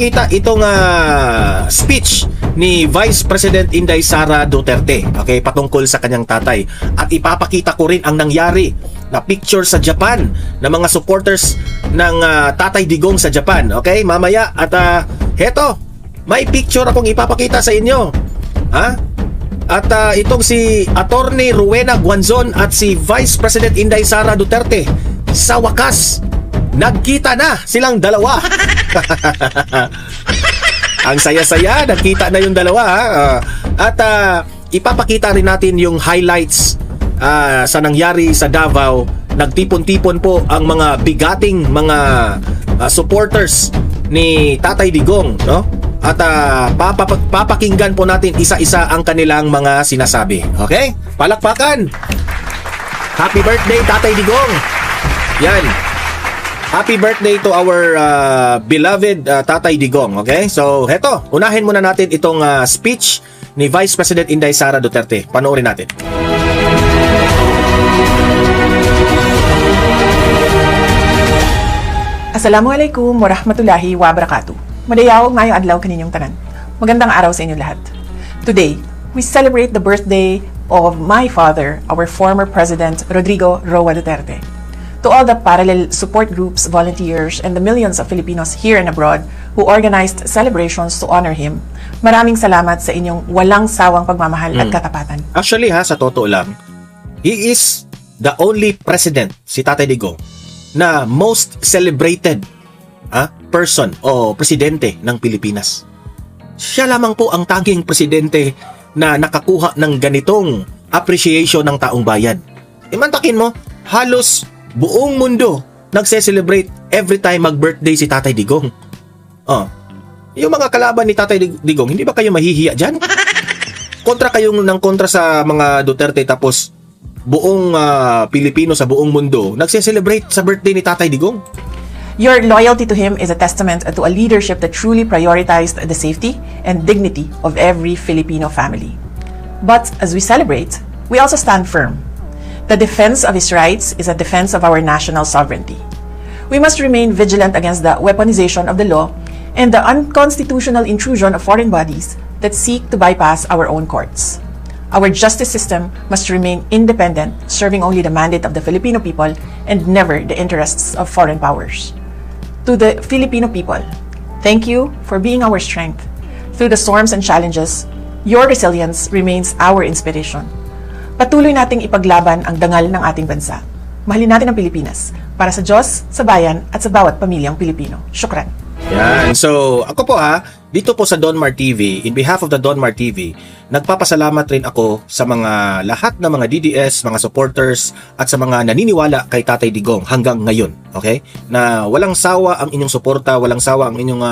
ipapakita itong speech ni Vice President Inday Sara Duterte, okay, patungkol sa kanyang tatay. At ipapakita ko rin ang nangyari na picture sa Japan ng mga supporters ng Tatay Digong sa Japan, okay, mamaya. At heto, may picture akong ipapakita sa inyo, ha? At itong si Attorney Rowena Guanzon at si Vice President Inday Sara Duterte, sa wakas nagkita na silang dalawa. Ang saya-saya, nagkita na yung dalawa, ha? At ipapakita rin natin yung highlights sa nangyari sa Davao. Nagtipon-tipon po ang mga bigating mga supporters ni Tatay Digong, no? At papakinggan po natin isa-isa ang kanilang mga sinasabi. Okay? Palakpakan! Happy birthday, Tatay Digong! Yan. Happy birthday to our beloved Tatay Digong. Okay? So, heto. Unahin muna natin itong speech ni Vice President Inday Sara Duterte. Panoorin natin. Assalamualaikum warahmatullahi wabarakatuh. Madayaw ngayong adlaw kaninyong tanan. Magandang araw sa inyo lahat. Today, we celebrate the birthday of my father, our former President Rodrigo Roa Duterte. To all the parallel support groups, volunteers, and the millions of Filipinos here and abroad who organized celebrations to honor him, maraming salamat sa inyong walang sawang pagmamahal at katapatan. Actually sa totoo lang, he is the only president, si Tatay Digong, na most celebrated person o presidente ng Pilipinas. Siya lamang po ang tanging presidente na nakakuha ng ganitong appreciation ng taong bayan. Imantakin mo, halos buong mundo nagse-celebrate every time mag-birthday si Tatay Digong. Yung mga kalaban ni Tatay Digong, hindi ba kayo mahihiya dyan? Kontra kayo ng kontra sa mga Duterte, tapos buong Pilipino sa buong mundo nagse-celebrate sa birthday ni Tatay Digong. Your loyalty to him is a testament to a leadership that truly prioritized the safety and dignity of every Filipino family. But as we celebrate, we also stand firm. The defense of his rights is a defense of our national sovereignty. We must remain vigilant against the weaponization of the law and the unconstitutional intrusion of foreign bodies that seek to bypass our own courts. Our justice system must remain independent, serving only the mandate of the Filipino people and never the interests of foreign powers. To the Filipino people, thank you for being our strength. Through the storms and challenges, your resilience remains our inspiration. Patuloy nating ipaglaban ang dangal ng ating bansa. Mahalin natin ang Pilipinas para sa Diyos, sa bayan, at sa bawat pamilyang Pilipino. Syukran. Yan. So, ako po dito po sa Donmar TV, in behalf of the Donmar TV, nagpapasalamat rin ako sa mga lahat ng mga DDS, mga supporters, at sa mga naniniwala kay Tatay Digong hanggang ngayon. Okay? Na walang sawa ang inyong suporta, walang sawa ang inyong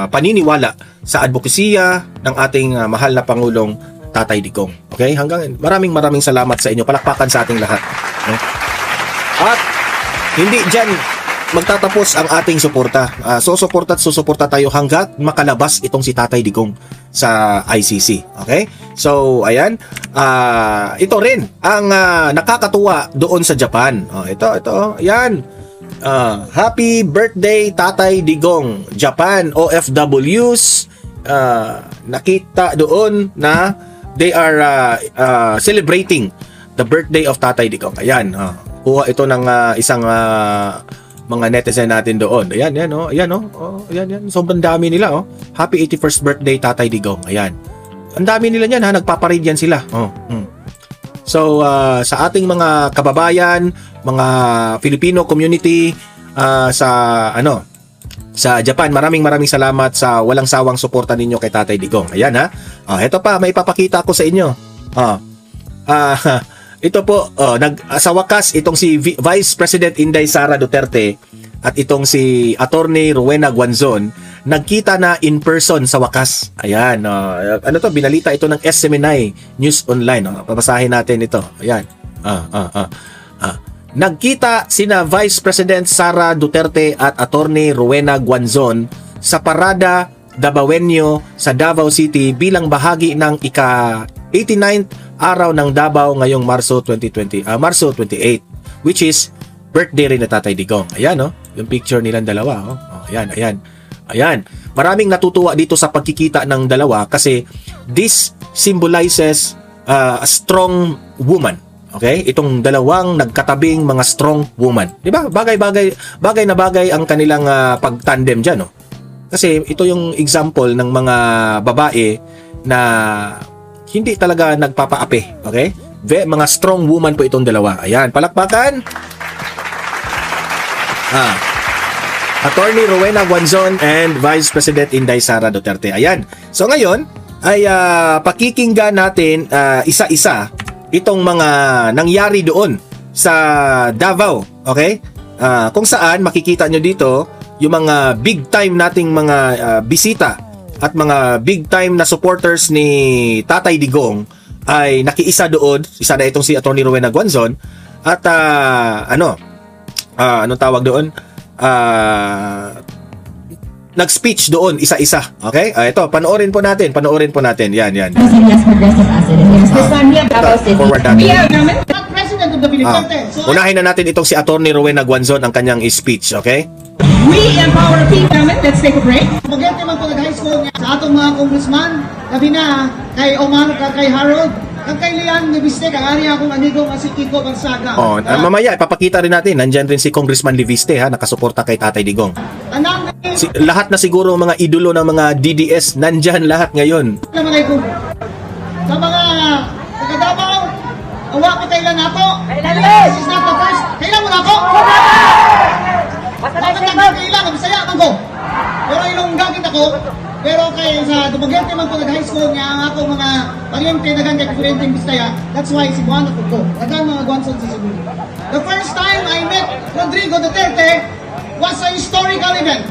paniniwala sa advokasya ng ating mahal na Pangulong Tatay Digong. Okay? Hanggang maraming salamat sa inyo. Palakpakan sa ating lahat. Okay? At hindi dyan magtatapos ang ating suporta. Susuporta tayo hanggat makalabas itong si Tatay Digong sa ICC. Okay? So, ayan. Ito rin ang nakakatuwa doon sa Japan. Ito. Yan. Happy birthday, Tatay Digong. Japan OFWs. Nakita doon na they are celebrating the birthday of Tatay Digong. Ayan. Kuha ito ng isang mga netizen natin doon. Ayan. Sobrang dami nila, Happy 81st birthday, Tatay Digong. Ayan. Ang dami nila niyan, nagpaparade yan sila. So, sa ating mga kababayan, mga Filipino community sa Japan, maraming salamat sa walang sawang suporta ninyo kay Tatay Digong. Ayan, ito pa, may ipapakita ko sa inyo. Ito po, sa wakas, itong si Vice President Inday Sara Duterte at itong si Attorney Rowena Guanzon, nagkita na in person sa wakas. Ayan, binalita ito ng SMNI News Online. Papasahin natin ito. Ayan. Nagkita sina Vice President Sara Duterte at Attorney Rowena Guanzon sa Parada Davaoenyo sa Davao City bilang bahagi ng ika-89th araw ng Davao ngayong Marso 28, which is birthday rin na Tatay Digong. Ayan, yung picture nilang dalawa. Ayan. Ayan. Maraming natutuwa dito sa pagkikita ng dalawa kasi this symbolizes a strong woman. Okay? Itong dalawang nagkatabing mga strong woman. 'Di ba? Bagay na bagay ang kanilang pagtandem diyan, no? Kasi ito yung example ng mga babae na hindi talaga nagpapaapi. Okay? Mga strong woman po itong dalawa. Ayan, palakpakan. Attorney Rowena Guanzon and Vice President Inday Sara Duterte. Ayan. So ngayon ay pakikinggan natin isa-isa itong mga nangyari doon sa Davao. Okay? Kung saan makikita nyo dito yung mga big time nating mga bisita at mga big time na supporters ni Tatay Digong ay nakiisa doon. Isa na itong si Attorney Rowena Guanzon at anong tawag doon? Nag-speech doon isa-isa. Okay? Ito, panoorin po natin. Yan. Forward natin. President of the Philippines. Unahin na natin itong si Attorney Rowena Guanzon ang kanyang speech. Okay? We empower people. Let's take a break. Maganda man po high school niya sa atong mga congressman. Labi na kay Omar, kay Harold, kay Lian Liviste, kang ari akong amigo nga si Kiko Gonzaga. Mamaya ipapakita rin natin. Nandyan rin si Congressman Liviste nakasuporta kay Tatay Digong. Lahat na siguro mga idolo ng mga DDS nandyan lahat ngayon. Sa mga taga-Davao, awa ko kailan ako. This is not the first. Kailan mo na ako? Bakit kailan? Bisaya man ko. Pero ilongga kita ko. Pero kay sa Dumaguete man ko nag-high school niya ang ako mga pariente na ganyan kay Bisaya. That's why si Juan ako ko. Dagan mga Guanzon sa Cebu. The first time I met Rodrigo Duterte was a historical event.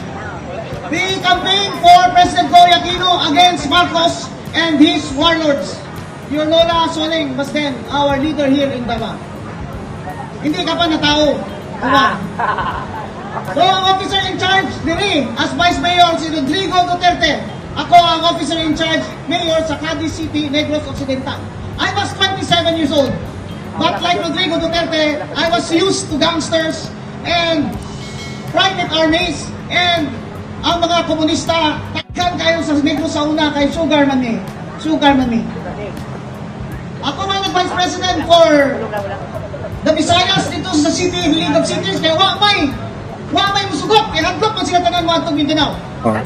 The campaign for President Cory Aquino against Marcos and his warlords. Your Lola Soling was then our leader here in Davao. Hindi ka pa na tao. So ang officer in charge diri as Vice Mayor si Rodrigo Duterte. Ako ang officer in charge Mayor sa Cadiz City, Negros Occidental. I was 27 years old. But like Rodrigo Duterte, I was used to gangsters and private armies and ang mga komunista takkan kayo sa Negros sa una kay Sugar man ni. Ako man nag-Vice President for the Visayas dito sa City, League of Cities, kaya wa may musugot, kaya hagdok man sila tanan mo atong Mindanao.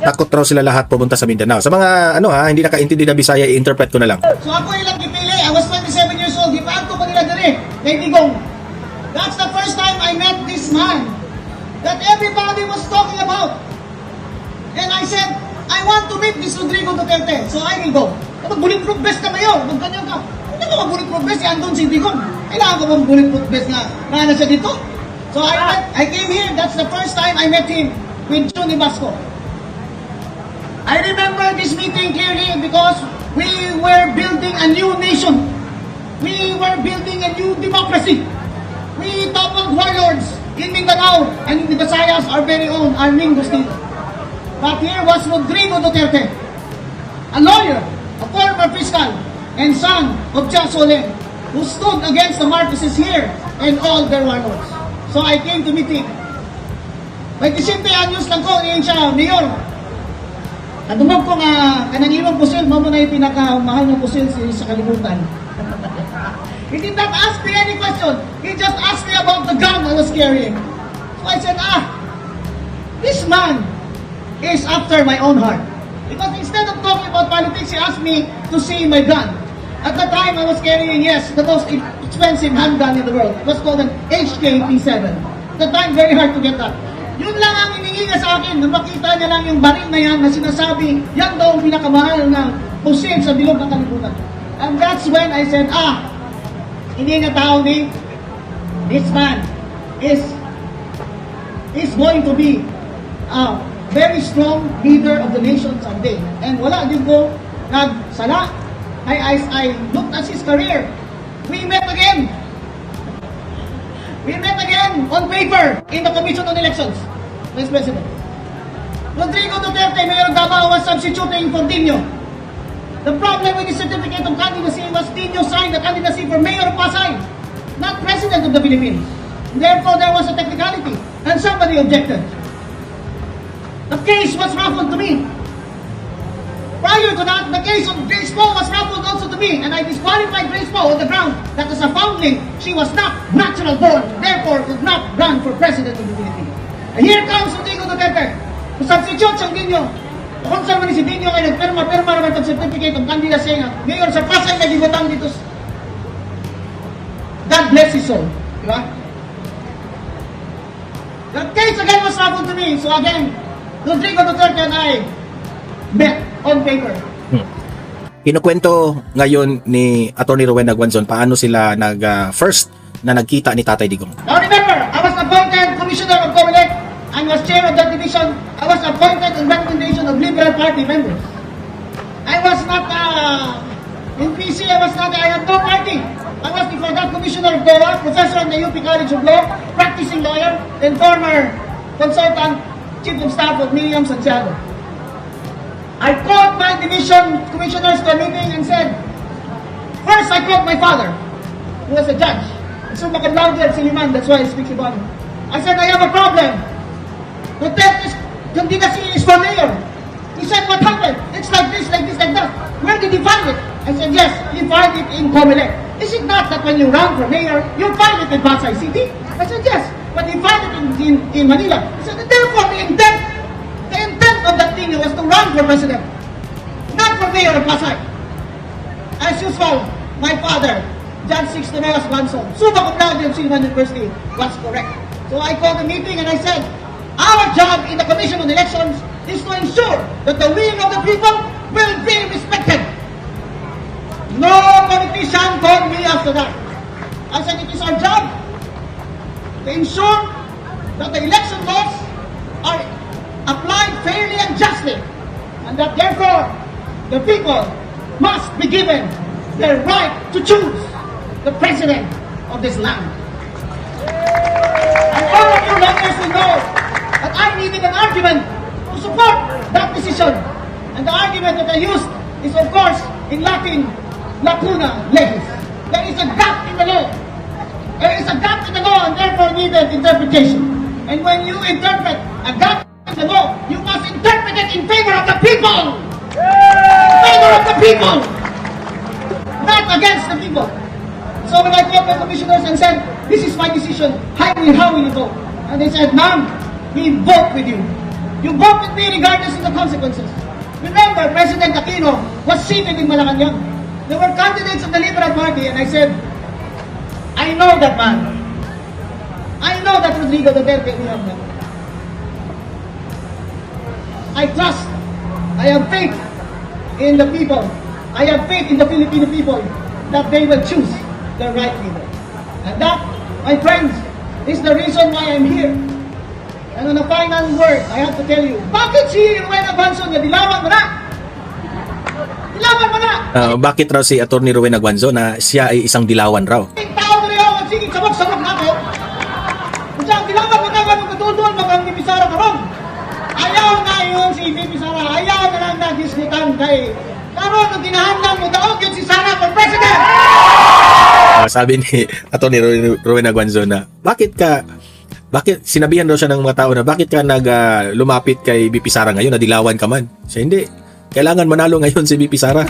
Takot raw sila lahat pumunta sa Mindanao. Sa mga hindi nakaintindi na Bisaya, i-interpret ko na lang. So ako ilang gipili, I was 27 years old, gipaadto ko nila diri, kay Digong. That's the first time I met this man that everybody was talking about. And I said, I want to meet this Rodrigo Duterte, so I will go. Mag-bulletproof vest na mayor, magkanyan ka. Hindi mo mag-bulletproof vest, andun si Digong. Kailangan ko bang bulletproof vest na siya dito? So I came here, that's the first time I met him with Johnny Basco. I remember this meeting clearly because we were building a new nation. We were building a new democracy. We toppled warlords in Mindanao and in the Visayas, our very own Armin Gustino. But here was Rodrigo Duterte, a lawyer, a former fiscal, and son of Jia Solen, who stood against the Marcoses here and all their warlords. So I came to meet him. May 20 anyos lang ko, niyan siya, Mayor. Kadumag ko nga, kanang iwang pusil, mamo na yung pinakamahal ng pusil sa kalibutan. He did not ask me any question. He just asked me about the gun I was carrying. So I said, this man is after my own heart. Because instead of talking about politics, he asked me to see my gun. At the time, I was carrying, the most expensive handgun in the world. It was called an HK-P7. At the time, very hard to get that. Yun lang ang hiningi niya sa akin. Nung makita niya lang yung baril na yan na sinasabi, yan daw ang pinakamahal na pusil sa bilog ng kalibutan. And that's when I said, hindi na tao ni, this man is going to be a very strong leader of the nation someday. And wala din ko nagsala. I looked at his career. We met again on paper in the Commission on Elections, Vice President. Rodrigo Duterte, Mayor of Davao, was substituting for Dino. The problem with the certificate of candidacy was Dino signed the candidacy for Mayor of Pasay, not President of the Philippines. Therefore, there was a technicality, and somebody objected. the case was ruffled to me. Prior to that, the case of Grace Poe was ruffled also to me, and I disqualified Grace Poe on the ground that as a foundling, she was not natural born, therefore could not run for president of the Philippines. And here comes Rodrigo Duterte, to substitute siyang Dino. Kung saan man si Dino ay nagperma-perma naman ang certificate ng candidacy nga, ngayon sa Pasay na gibutang dito. God bless his soul. Di ba? The case again was ruffled to me, so again, Rodrigo Duterte and I met on paper. Kinukwento ngayon ni Atty. Rowena Guanzon paano sila first na nagkita ni Tatay Digong. Now remember, I was appointed Commissioner of COMELEC and was chair of that division. I was appointed on recommendation of Liberal Party members. I was not in PC, I had no party. I was before that Commissioner of DOA, professor at the UP College of Law, practicing lawyer, and former consultant, Chief of Staff of Miriam Santiago. I called my division commissioners to a meeting and said, first I called my father, who was a judge. So Macandaude at Siliman, that's why I speak about him. I said, I have a problem. Duterte's candidacy is for mayor. He said, what happened? It's like this, like that. Where did he find it? I said, yes, he found it in COMELEC. Is it not that when you run for mayor, you find it in Pasay City? I said, yes, but he found it in Manila. I said, therefore the intent of that thing was to run for president, not for mayor of Pasay. As usual, my father, Judge Sixto-Meas Guanzon, summa cum laude of Silliman University, was correct. So I called a meeting and I said, our job in the Commission on Elections is to ensure that the will of the people will be respected. No politician called me after that. I said, it is our job to ensure that the election laws are applied fairly and justly, and that therefore the people must be given their right to choose the president of this land. And all of you lawyers will know that I needed an argument to support that decision. And the argument that I used is, of course, in Latin, lacuna legis. There is a gap in the law. There is a gap in the law and therefore needed interpretation. And when you interpret a gap in the law, you must interpret it in favor of the people. In favor of the people. Not against the people. So when I called the commissioners and said, this is my decision, how will you vote? And they said, ma'am, we vote with you. You vote with me regardless of the consequences. Remember, President Aquino was seated in Malacanang. There were candidates of the Liberal Party and I said, I know that man. I know that Rodrigo Duterte will have that. I trust, I have faith in the people. I have faith in the Filipino people that they will choose the right leader. And that, my friends, is the reason why I'm here. And on a final word, I have to tell you, bakit si Rowena Guanzon na dilawan mo na? Dilawan mo na! Bakit raw si Atty. Rowena Guanzon na siya ay isang dilawan raw? Yung tao na rin ako, sige, sabag-sabag na ako. Kung saan dilawan mo na, kung katutuan mo kang Bipisara ka ron. Ayaw na yun si Bipisara, ayaw na lang nag-islitan kay karon nung ginahandang mo daog yun si Sara for president! Sabi ni Atty. Rowena Guanzon na, bakit sinabihan daw siya ng mga tao na bakit ka lumapit kay BP Sara ngayon, nadilawan ka man? Siya, hindi. Kailangan manalo ngayon si BP Sara.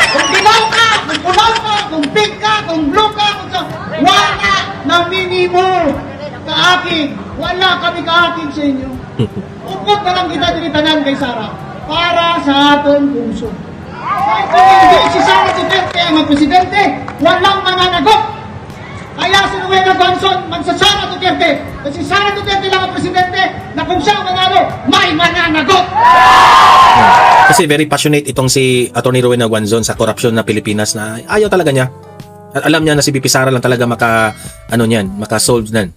Kung dilaw ka, kung pulaw ka, kung pink ka, kung blue ka, wala na minimo ka-akin. Wala kami ka-akin sa inyo. Upot na lang kita dinitanan kay Sara para sa aton puso. Kung hindi si Sara Duterte ang magpresidente, walang mananagot. Kaya si Rowena Guanzon magsasara Duterte. Kasi Sara Duterte lang ang presidente na kung siya manalo, may mananagot. Kasi very passionate itong si Atty. Rowena Guanzon sa korupsyon na Pilipinas na ayaw talaga niya. At alam niya na si BP Sara lang talaga maka-solve nan.